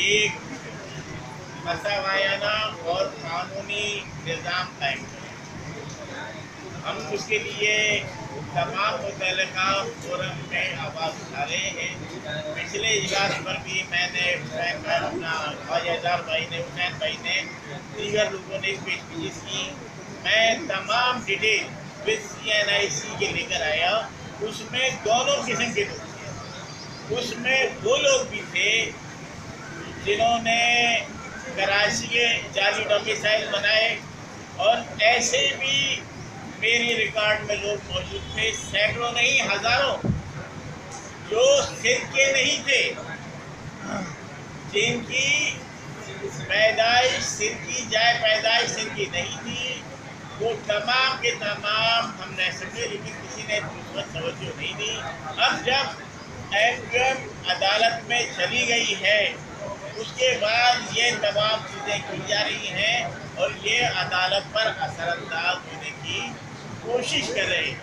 ایک مساوایانہ اور قانونی نظام قائم کریں۔ ہم اس کے لیے تمام متعلقہ فورم میں آواز اٹھا رہے ہیں۔ پچھلے اجلاس پر بھی میں نے اپنا خواجہ بھائی نے، حسین بھائی نے، دیگر لوگوں نے پیشکش کی۔ میں تمام ڈیٹیل وتھ CNIC کے لے کر آیا۔ اس میں دونوں قسم کے لوگ تھے۔ اس میں وہ لوگ بھی تھے جنہوں نے کراچی کے جعلی ڈومیسائل بنائے، اور ایسے بھی میری ریکارڈ میں لوگ موجود تھے، سینکڑوں نہیں ہزاروں، جو سندھ کے نہیں تھے، جن کی پیدائش سندھ کی، جائے پیدائش سندھ کی نہیں تھی۔ وہ تمام کے تمام ہم رہ سکتے، لیکن کسی نے اس وقت توجہ نہیں دی۔ اب جب MQM عدالت میں چلی گئی ہے، اس کے بعد یہ تمام چیزیں کی جا رہی ہیں اور یہ عدالت پر اثر انداز ہونے کی کوشش کر رہے ہیں۔